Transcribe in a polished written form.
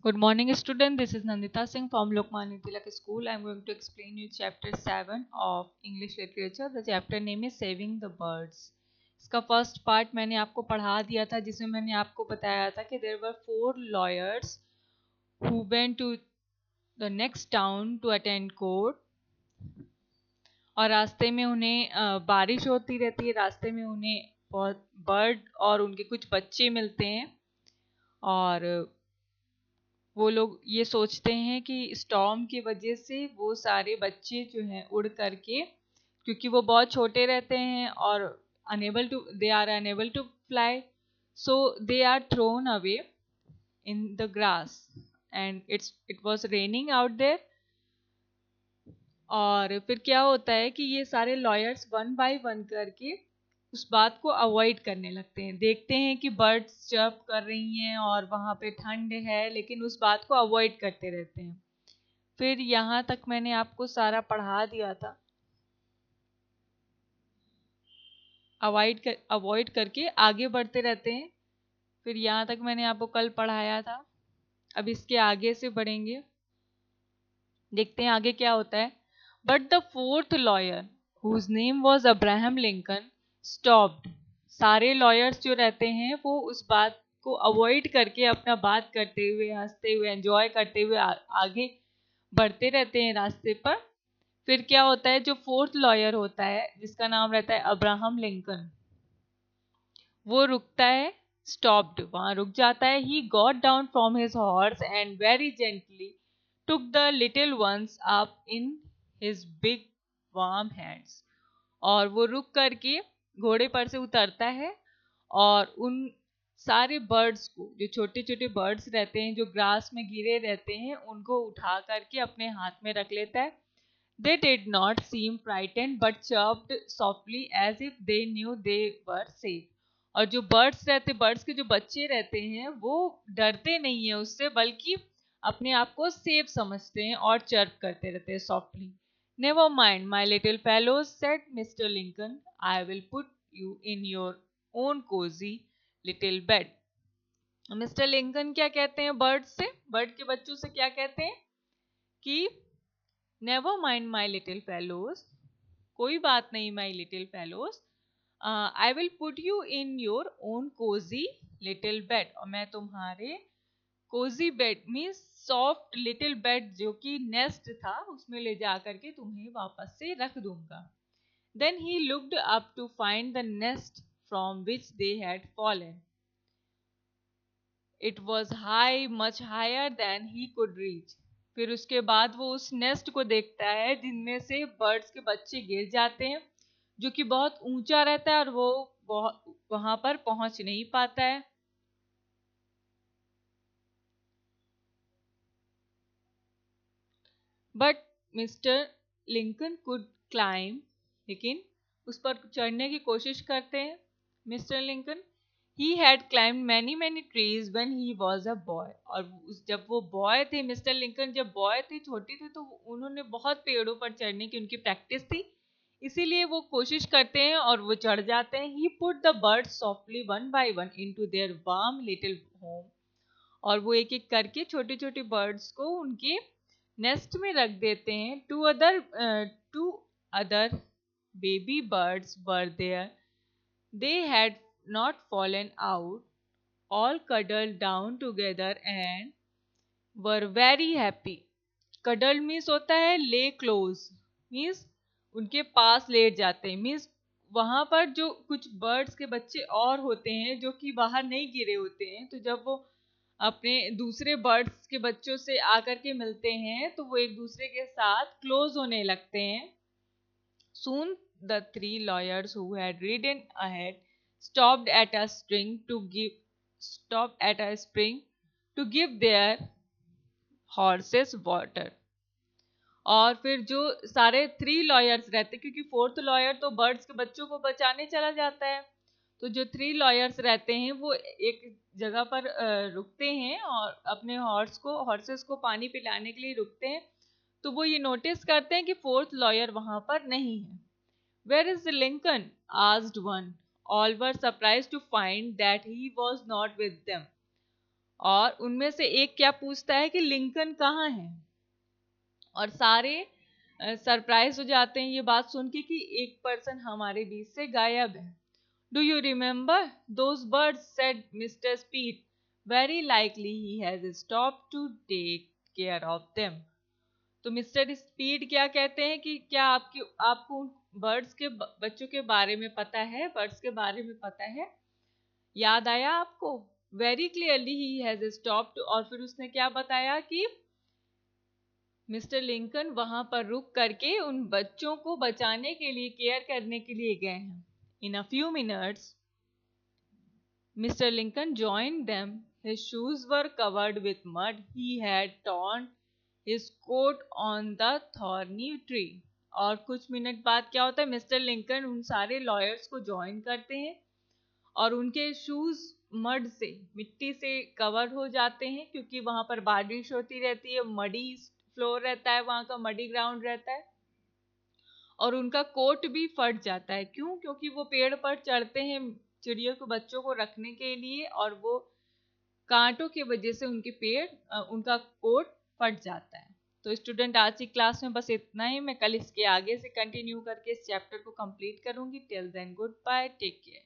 Good morning, student. This is Nandita Singh from Lokmanya Tilak School. I am going to explain you chapter 7 of English Literature. The chapter name is Saving the Birds. इसका first part मैंने आपको पढ़ा दिया था, जिसमें मैंने आपको बताया था कि there were 4 lawyers who went to the next town to attend court. और रास्ते में उन्हें बारिश होती रहती है, रास्ते में उन्हें बहुत बर्ड और उनके कुछ बच्चे मिलते हैं और वो लोग ये सोचते हैं कि स्टॉर्म की वजह से वो सारे बच्चे जो हैं उड़ करके, क्योंकि वो बहुत छोटे रहते हैं और they are unable to fly, so they are thrown away in the grass and it was raining out there. और फिर क्या होता है कि ये सारे लॉयर्स वन बाय वन करके उस बात को अवॉइड करने लगते हैं। देखते हैं कि बर्ड्स चर्प कर रही हैं और वहाँ पे ठंड है, लेकिन उस बात को अवॉइड करते रहते हैं। फिर यहाँ तक मैंने आपको सारा पढ़ा दिया था। अवॉइड करके आगे बढ़ते रहते हैं। फिर यहाँ तक मैंने आपको कल पढ़ाया था। अब इसके आगे से बढ़ेंगे, देखते हैं आगे क्या होता है। But the fourth lawyer whose name was Abraham Lincoln stopped. सारे लॉयर्स जो रहते हैं वो उस बात को अवॉइड करके अपना बात करते हुए, हंसते हुए, एंजॉय करते हुए आगे बढ़ते रहते हैं रास्ते पर। फिर क्या होता है, जो फोर्थ लॉयर होता है जिसका नाम रहता है अब्राहम लिंकन, वो रुकता है, स्टॉप्ड, वहां रुक जाता है। He got down from his horse and very gently took the little ones up in his big warm hands। और वो रुक करके घोड़े पर से उतरता है और उन सारे बर्ड्स को, जो छोटे छोटे बर्ड्स रहते हैं जो ग्रास में गिरे रहते हैं, उनको उठा करके अपने हाथ में रख लेता है। They did not seem frightened but chirped softly as if they knew they were safe। और जो बर्ड्स के जो बच्चे रहते हैं वो डरते नहीं है उससे, बल्कि अपने आप को सेफ समझते हैं और चर्प करते रहते हैं softly. Never mind my little fellows said mister Lincoln, I will put you in your own cozy little bed. Mister Lincoln क्या कहते हैं बर्ड के बच्चों से क्या कहते हैं कि never mind my little fellows, कोई बात नहीं my little fellows, I will put you in your own cozy little bed. और मैं तुम्हारे cozy bed means soft little bed जो कि नेस्ट था उसमें ले जा करके तुम्हें वापस से रख दूंगा। Then he looked up to find the nest from which they had fallen. It was high, much higher than he could reach. फिर उसके बाद वो उस नेस्ट को देखता है जिनमें से बर्ड्स के बच्चे गिर जाते हैं, जो कि बहुत ऊंचा रहता है और वो वहां पर पहुंच नहीं पाता है। But mister Lincoln could climb, लेकिन उस पर चढ़ने की कोशिश करते हैं mister Lincoln. He had climbed many many trees when he was a boy. और जब वो बॉय थे, मिस्टर लिंकन जब बॉय थे, छोटे थे, तो उन्होंने बहुत पेड़ों पर चढ़ने की उनकी प्रैक्टिस थी, इसीलिए वो कोशिश करते हैं और वो चढ़ जाते हैं। He put the birds softly one by one into their warm little home. और वो एक एक करके छोटे छोटे बर्ड्स को उनके नेस्ट में रख देते हैं। Two other baby birds were there, they had not fallen out, all cuddled down together and were very happy. Cuddled means होता है ले क्लोज, मीन्स उनके पास लेट जाते हैं, मीन्स वहां पर जो कुछ बर्ड्स के बच्चे और होते हैं जो कि बाहर नहीं गिरे होते हैं, तो जब वो अपने दूसरे बर्ड्स के बच्चों से आकर के मिलते हैं तो वो एक दूसरे के साथ क्लोज होने लगते हैं। Soon the three lawyers who had ridden ahead stopped at a spring to give their horses water। और फिर जो सारे 3 लॉयर्स रहते, क्योंकि फोर्थ लॉयर तो बर्ड्स के बच्चों को बचाने चला जाता है, तो जो 3 लॉयर्स रहते हैं वो एक जगह पर रुकते हैं और अपने हॉर्सेस को पानी पिलाने के लिए रुकते हैं। तो वो ये नोटिस करते हैं कि फोर्थ लॉयर वहां पर नहीं है। Where is Lincoln asked one. All were surprised to find that he was not with them. और उनमें से एक क्या पूछता है कि लिंकन कहाँ है, और सारे सरप्राइज हो जाते हैं ये बात सुन के कि एक पर्सन हमारे बीच से गायब है. Do you remember those birds, said mister Speed. Very likely he has stopped to take care of them. तो मिस्टर स्पीड क्या कहते हैं कि क्या आपको बर्ड्स के बच्चों के बारे में पता है, बर्ड्स के बारे में पता है, याद आया आपको. Very clearly he has stopped, और फिर उसने क्या बताया कि मिस्टर लिंकन वहां पर रुक करके उन बच्चों को बचाने के लिए, केयर करने के लिए गए हैं. In a few minutes Mr. Lincoln joined them. His shoes were covered with mud. He had torn his coat on the thorny tree. और कुछ मिनट बाद क्या होता है, मिस्टर लिंकन उन सारे लॉयर्स को ज्वाइन करते हैं और उनके शूज मड से, मिट्टी से कवर हो जाते हैं, क्योंकि वहां पर बारिश होती रहती है, मडी फ्लोर रहता है, वहां का मडी ग्राउंड रहता है, और उनका कोट भी फट जाता है. क्यों? क्योंकि वो पेड़ पर चढ़ते हैं चिड़ियों के बच्चों को रखने के लिए, और वो कांटों की वजह से उनका कोट फट जाता है. तो स्टूडेंट, आज की क्लास में बस इतना ही. मैं कल इसके आगे से कंटिन्यू करके इस चैप्टर को कंप्लीट करूंगी. Till then goodbye, take care.